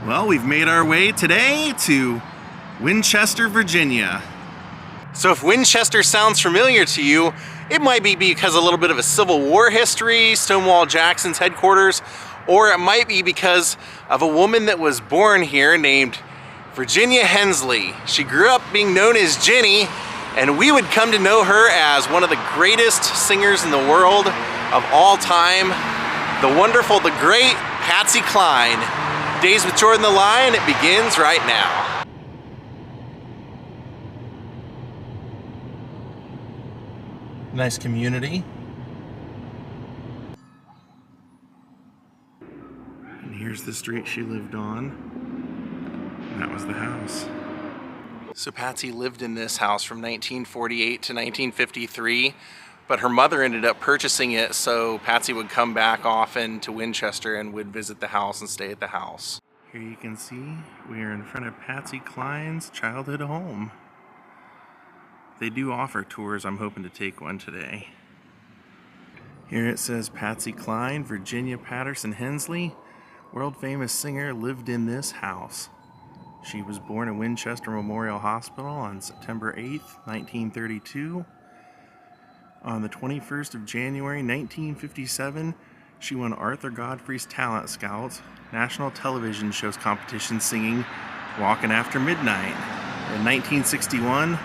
Well, we've made our way today to Winchester, Virginia. So if Winchester sounds familiar to you, it might be because a little bit of a Civil War history, Stonewall Jackson's headquarters, or it might be because of a woman that was born here named Virginia Hensley. She grew up being known as Jenny, and we would come to know her as one of the greatest singers in the world of all time, the wonderful, the great Patsy Cline. Daze with Jordan the Lion, it begins right now. Nice community. And here's the street she lived on. And that was the house. So Patsy lived in this house from 1948 to 1953. But her mother ended up purchasing it, so Patsy would come back often to Winchester and would visit the house and stay at the house. Here you can see we are in front of Patsy Cline's childhood home. They do offer tours. I'm hoping to take one today. Here it says Patsy Cline, Virginia Patterson Hensley, world famous singer, lived in this house. She was born at Winchester Memorial Hospital on September 8th, 1932. On the 21st of January 1957, she won Arthur Godfrey's Talent Scouts national television shows competition singing Walkin' After Midnight. In 1961,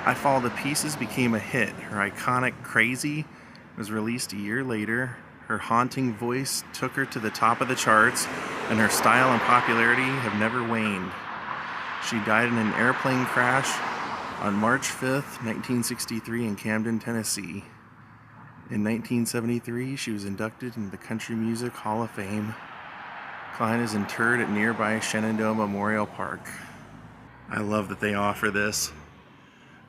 I Follow the Pieces became a hit. Her iconic Crazy was released a year later. Her haunting voice took her to the top of the charts, and her style and popularity have never waned. She died in an airplane crash on March 5th, 1963 in Camden, Tennessee. In 1973, she was inducted into the Country Music Hall of Fame. Cline is interred at nearby Shenandoah Memorial Park. I love that they offer this.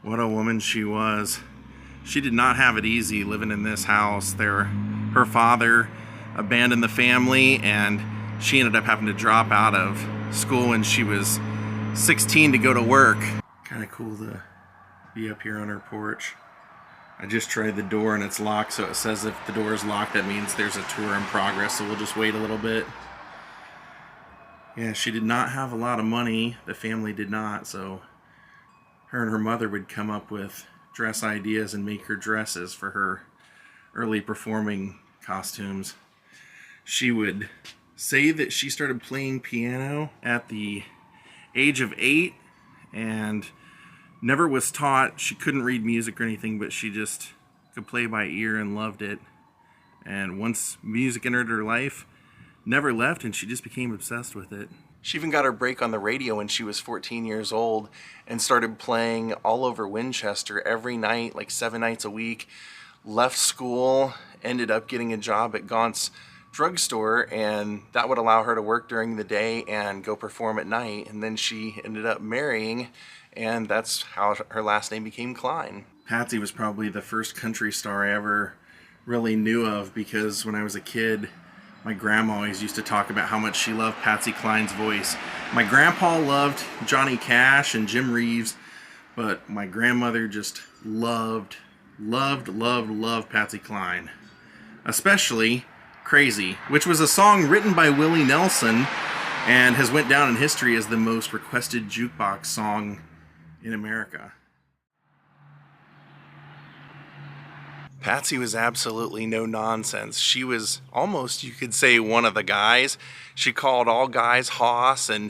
What a woman she was. She did not have it easy living in this house. Her father abandoned the family, and she ended up having to drop out of school when she was 16 to go to work. Kind of cool to be up here on her porch. I just tried the door and it's locked, so it says if the door is locked, that means there's a tour in progress, so we'll just wait a little bit. Yeah, she did not have a lot of money. The family did not, so her and her mother would come up with dress ideas and make her dresses for her early performing costumes. She would say that she started playing piano at the age of 8 and never was taught. She couldn't read music or anything, but she just could play by ear and loved it. And once music entered her life, never left, and she just became obsessed with it. She even got her break on the radio when she was 14 years old and started playing all over Winchester every night, like 7 nights a week. Left school, ended up getting a job at Gaunt's drugstore, and that would allow her to work during the day and go perform at night. And then she ended up marrying, and that's how her last name became Cline. Patsy was probably the first country star I ever really knew of, because when I was a kid, my grandma always used to talk about how much she loved Patsy Cline's voice. My grandpa loved Johnny Cash and Jim Reeves, but my grandmother just loved Patsy Cline. Especially Crazy, which was a song written by Willie Nelson and has went down in history as the most requested jukebox song in America. Patsy was absolutely no nonsense. She was almost, you could say, one of the guys. She called all guys Hoss and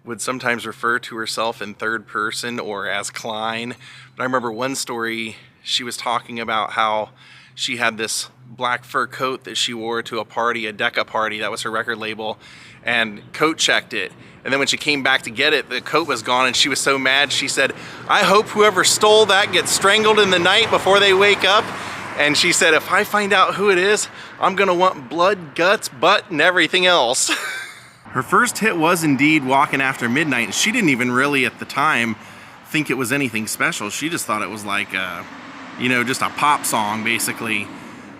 would sometimes refer to herself in third person or as Cline. But I remember one story, she was talking about how she had this black fur coat that she wore to a party, a Decca party, that was her record label, and coat checked it. And then when she came back to get it, the coat was gone, and she was so mad, she said, "I hope whoever stole that gets strangled in the night before they wake up." And she said, "If I find out who it is, I'm gonna want blood, guts, butt, and everything else." Her first hit was indeed Walkin' After Midnight. She didn't even really at the time think it was anything special. She just thought it was like you know, just a pop song basically.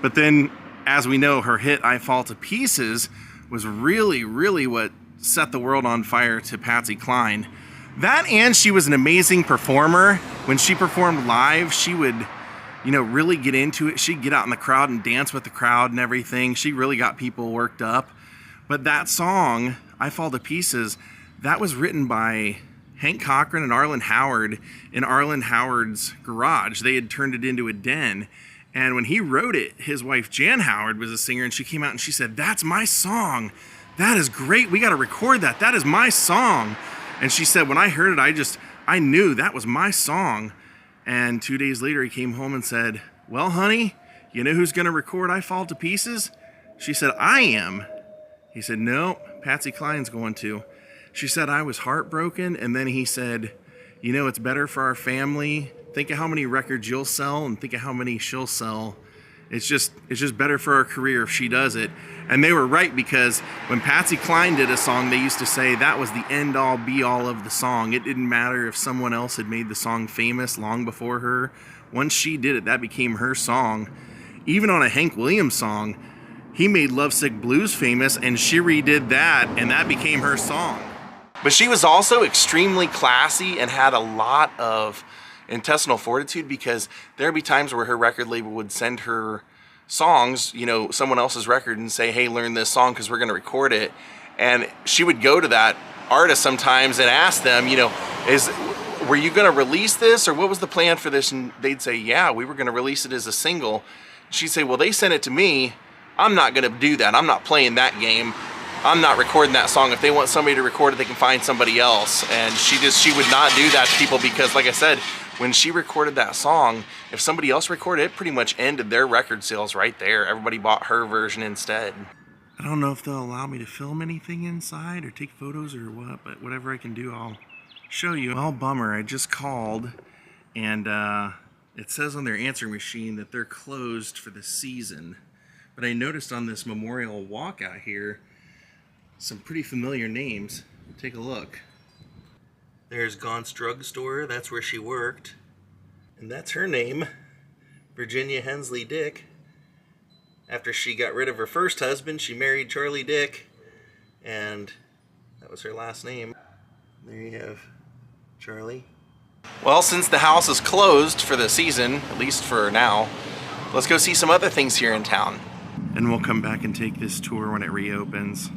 But then, as we know, her hit I Fall to Pieces was really, really what set the world on fire to Patsy Cline. That, and she was an amazing performer. When she performed live, she would, you know, really get into it. She'd get out in the crowd and dance with the crowd and everything. She really got people worked up. But that song, I Fall to Pieces, that was written by Hank Cochran and Arlen Howard in Arlen Howard's garage. They had turned it into a den. And when he wrote it, his wife Jan Howard was a singer, and she came out and she said, "That's my song. That is great. We got to record that. That is my song." And she said, when I heard it, I knew that was my song. And 2 days later, he came home and said, "Well, honey, you know who's going to record I Fall to Pieces?" She said, "I am." He said, "No, Patsy Cline's going to." She said, "I was heartbroken." And then he said, "You know, it's better for our family. Think of how many records you'll sell and think of how many she'll sell. It's just better for our career if she does it." And they were right, because when Patsy Cline did a song, they used to say that was the end all be all of the song. It didn't matter if someone else had made the song famous long before her. Once she did it, that became her song. Even on a Hank Williams song, he made Lovesick Blues famous, and she redid that, and that became her song. But she was also extremely classy and had a lot of intestinal fortitude, because there'd be times where her record label would send her songs, you know, someone else's record, and say, "Hey, learn this song because we're going to record it." And she would go to that artist sometimes and ask them, you know, were you going to release this, or what was the plan for this? And they'd say, "Yeah, we were going to release it as a single." She'd say, "Well, they sent it to me. I'm not going to do that. I'm not playing that game. I'm not recording that song. If they want somebody to record it, they can find somebody else." And she would not do that to people, because, like I said, when she recorded that song, if somebody else recorded it, pretty much ended their record sales right there. Everybody bought her version instead. I don't know if they'll allow me to film anything inside or take photos or what, but whatever I can do, I'll show you. Well, bummer, I just called, and it says on their answering machine that they're closed for the season. But I noticed on this memorial walk out here some pretty familiar names. Take a look. There's Gaunt's Drugstore, that's where she worked. And that's her name, Virginia Hensley Dick. After she got rid of her first husband, she married Charlie Dick, and that was her last name. There you have Charlie. Well, since the house is closed for the season, at least for now, let's go see some other things here in town. And we'll come back and take this tour when it reopens.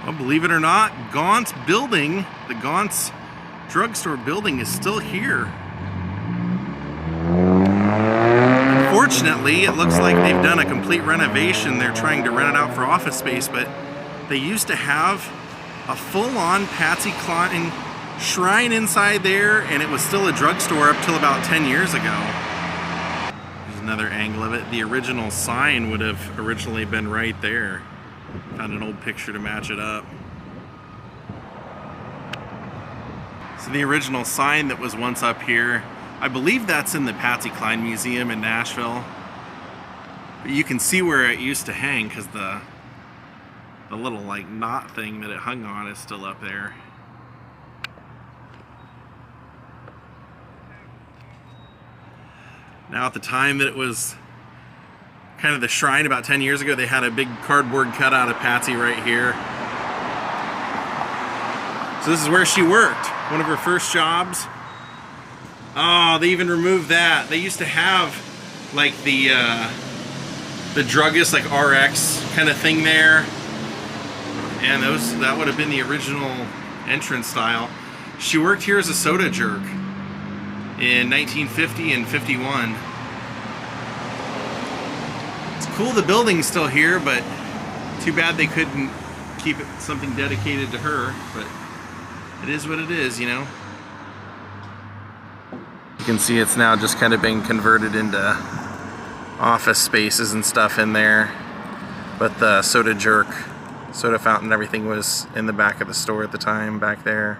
Well, believe it or not, Gaunt's building, the Gaunt's drugstore building, is still here. Unfortunately, it looks like they've done a complete renovation. They're trying to rent it out for office space, but they used to have a full-on Patsy Cline shrine inside there, and it was still a drugstore up till about 10 years ago. There's another angle of it. The original sign would have originally been right there. Found an old picture to match it up. So the original sign that was once up here, I believe that's in the Patsy Cline Museum in Nashville. But you can see where it used to hang, because the little like knot thing that it hung on is still up there. Now, at the time that it was kind of the shrine, about 10 years ago, they had a big cardboard cutout of Patsy right here. So this is where she worked, one of her first jobs. Oh, they even removed that. They used to have like the druggist, like RX kind of thing there. And that would have been the original entrance style. She worked here as a soda jerk in 1950 and 51. It's cool the building's still here, but too bad they couldn't keep it something dedicated to her. But it is what it is, you know. You can see it's now just kind of been converted into office spaces and stuff in there. But the soda jerk, soda fountain, everything was in the back of the store at the time, back there.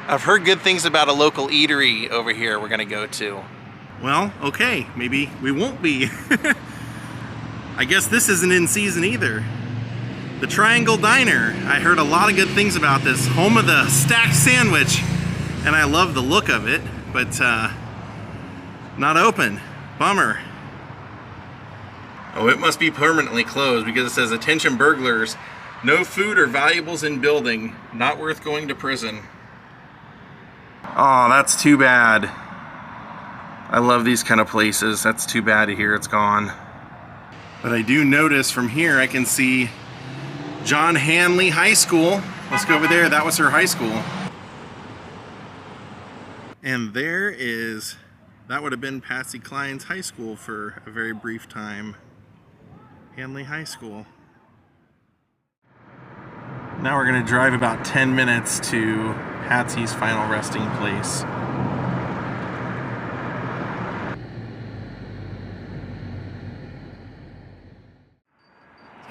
I've heard good things about a local eatery over here we're gonna go to. Well, okay, maybe we won't be. I guess this isn't in season either. The Triangle Diner. I heard a lot of good things about this. Home of the stacked sandwich. And I love the look of it, but not open. Bummer. Oh, it must be permanently closed because it says, attention burglars, no food or valuables in building, not worth going to prison. Oh, that's too bad. I love these kind of places. That's too bad to hear it's gone. But I do notice from here, I can see John Hanley High School. Let's go over there. That was her high school. And there is, that would have been Patsy Cline's high school for a very brief time. Hanley High School. Now we're going to drive about 10 minutes to Patsy's final resting place.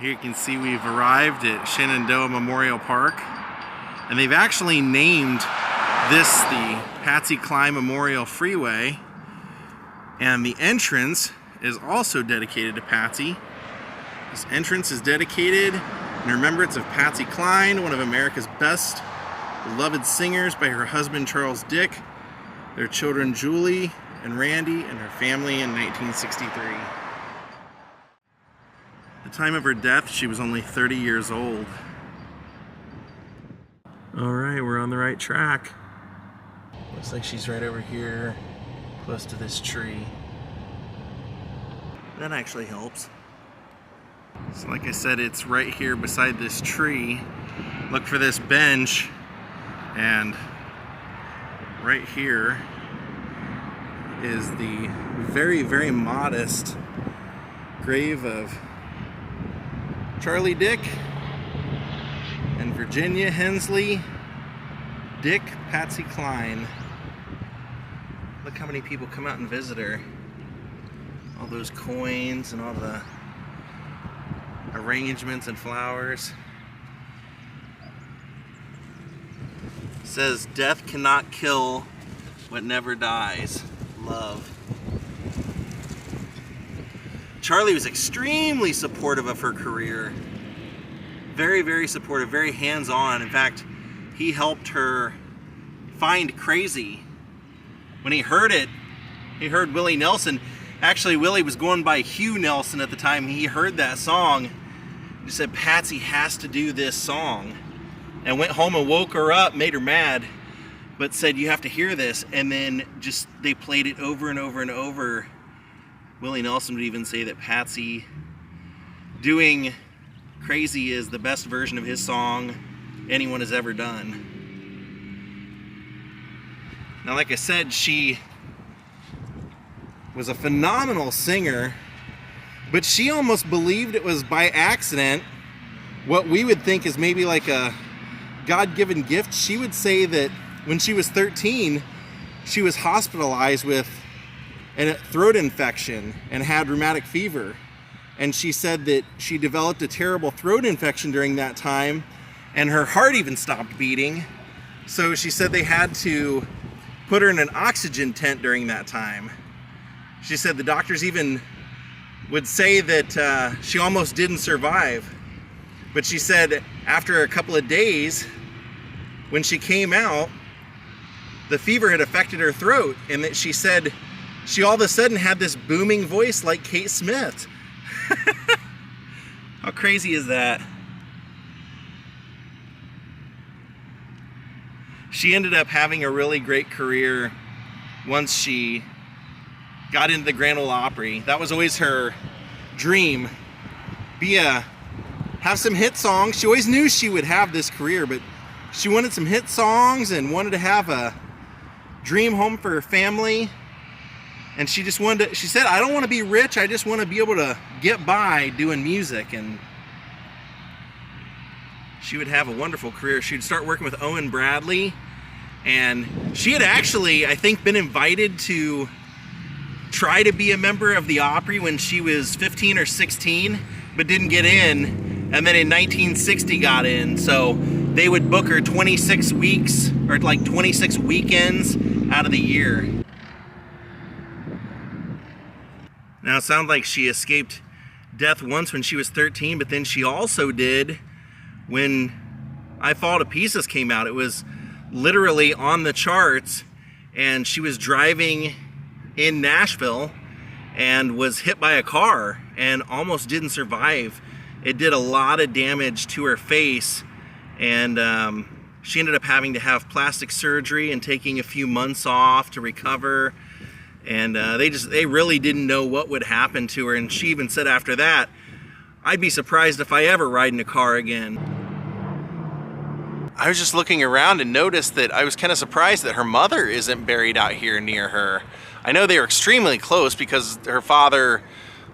Here you can see we've arrived at Shenandoah Memorial Park, and they've actually named this the Patsy Cline Memorial Freeway, and the entrance is also dedicated to Patsy. This entrance is dedicated in remembrance of Patsy Cline, one of America's best beloved singers, by her husband Charles Dick, their children Julie and Randy, and her family in 1963. At the time of her death, she was only 30 years old. Alright, we're on the right track. Looks like she's right over here, close to this tree. That actually helps. So like I said, it's right here beside this tree. Look for this bench, and right here is the very, very modest grave of Charlie Dick and Virginia Hensley Dick Patsy Cline. Look how many people come out and visit her. All those coins and all the arrangements and flowers. It says, death cannot kill what never dies. Love. Charlie was extremely supportive of her career. Very, very supportive, very hands-on. In fact, he helped her find Crazy. When he heard it, he heard Willie Nelson. Actually, Willie was going by Hugh Nelson at the time. He heard that song. He said, Patsy has to do this song. And went home and woke her up, made her mad, but said, you have to hear this. And then just, they played it over and over and over. Willie Nelson would even say that Patsy doing Crazy is the best version of his song anyone has ever done. Now, like I said, she was a phenomenal singer, but she almost believed it was by accident, what we would think is maybe like a God-given gift. She would say that when she was 13, she was hospitalized with a throat infection and had rheumatic fever. And she said that she developed a terrible throat infection during that time, and her heart even stopped beating. So she said they had to put her in an oxygen tent during that time. She said the doctors even would say that she almost didn't survive. But she said after a couple of days, when she came out, the fever had affected her throat, and that she said she all of a sudden had this booming voice like Kate Smith. How crazy is that? She ended up having a really great career once she got into the Grand Ole Opry. That was always her dream. Have some hit songs. She always knew she would have this career, but she wanted some hit songs and wanted to have a dream home for her family. And she just wanted to, she said, I don't want to be rich, I just want to be able to get by doing music. And she would have a wonderful career. She'd start working with Owen Bradley, and she had actually, I think, been invited to try to be a member of the Opry when she was 15 or 16, but didn't get in, and then in 1960 got in. So they would book her 26 weeks, or like 26 weekends out of the year. Now it sounds like she escaped death once when she was 13, but then she also did when I Fall to Pieces came out. It was literally on the charts, and she was driving in Nashville and was hit by a car and almost didn't survive. It did a lot of damage to her face, and she ended up having to have plastic surgery and taking a few months off to recover. And they really didn't know what would happen to her. And she even said after that, I'd be surprised if I ever ride in a car again. I was just looking around and noticed that I was kind of surprised that her mother isn't buried out here near her. I know they were extremely close because her father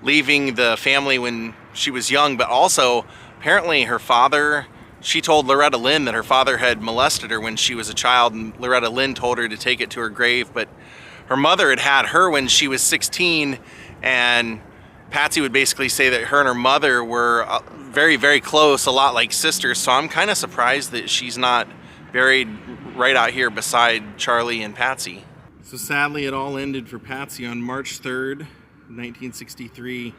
leaving the family when she was young, but also apparently her father, she told Loretta Lynn that her father had molested her when she was a child, and Loretta Lynn told her to take it to her grave, but her mother had her when she was 16, and Patsy would basically say that her and her mother were very, very close, a lot like sisters, so I'm kind of surprised that she's not buried right out here beside Charlie and Patsy. So sadly, it all ended for Patsy on March 3rd, 1963.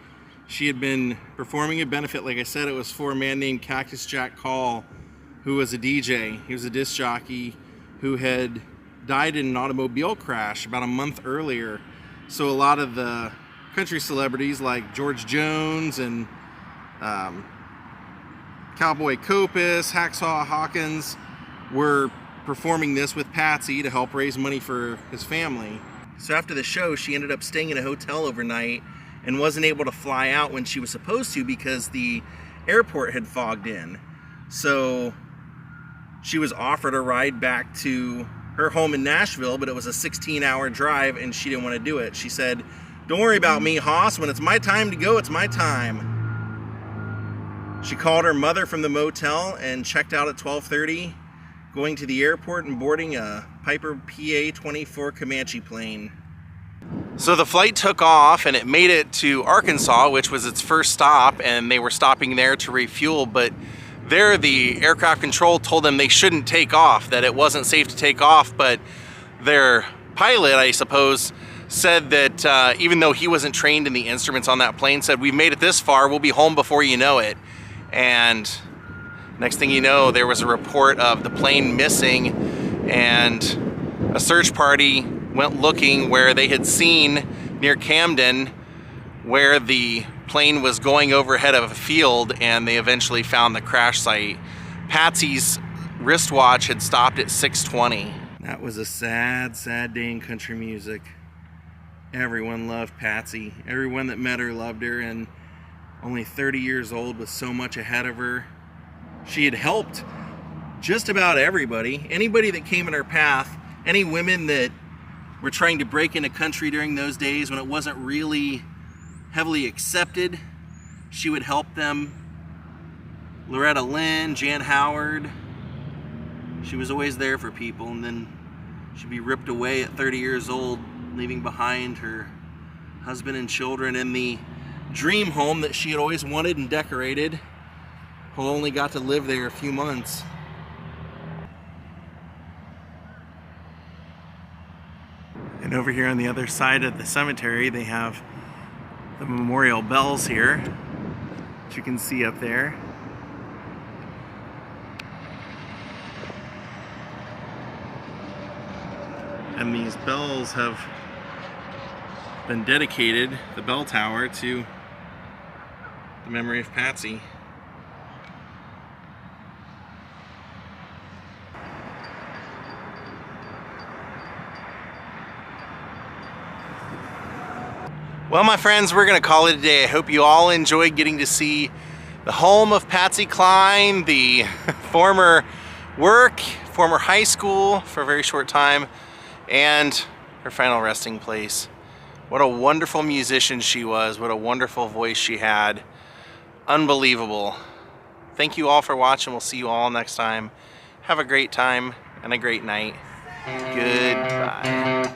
She had been performing a benefit, like I said, it was for a man named Cactus Jack Call, who was a DJ. He was a disc jockey who had died in an automobile crash about a month earlier. So a lot of the country celebrities like George Jones and Cowboy Copus, Hacksaw Hawkins were performing this with Patsy to help raise money for his family. So after the show, she ended up staying in a hotel overnight and wasn't able to fly out when she was supposed to because the airport had fogged in. So she was offered a ride back to her home in Nashville, but it was a 16-hour drive and she didn't want to do it. She said, "Don't worry about me, Hoss. When it's my time to go, it's my time." She called her mother from the motel and checked out at 12:30, going to the airport and boarding a Piper PA-24 Comanche plane. So the flight took off and it made it to Arkansas, which was its first stop, and they were stopping there to refuel, but there the aircraft control told them they shouldn't take off, that it wasn't safe to take off, but their pilot, I suppose, said that even though he wasn't trained in the instruments on that plane, said, "We've made it this far, we'll be home before you know it." And next thing you know, there was a report of the plane missing, and a search party went looking where they had seen near Camden where the plane was going overhead of a field, and they eventually found the crash site. Patsy's wristwatch had stopped at 6:20. That was a sad, sad day in country music. Everyone loved Patsy. Everyone that met her loved her, and only 30 years old with so much ahead of her. She had helped just about everybody. Anybody that came in her path, any women that were trying to break into country during those days when it wasn't really heavily accepted, she would help them. Loretta Lynn, Jan Howard, she was always there for people, and then she'd be ripped away at 30 years old, leaving behind her husband and children in the dream home that she had always wanted and decorated, who only got to live there a few months. And over here on the other side of the cemetery, they have the memorial bells here, which you can see up there. And these bells have been dedicated, the bell tower, to the memory of Patsy. Well, my friends, we're going to call it a day. I hope you all enjoyed getting to see the home of Patsy Cline, the former high school for a very short time, and her final resting place. What a wonderful musician she was. What a wonderful voice she had. Unbelievable. Thank you all for watching. We'll see you all next time. Have a great time and a great night. Goodbye.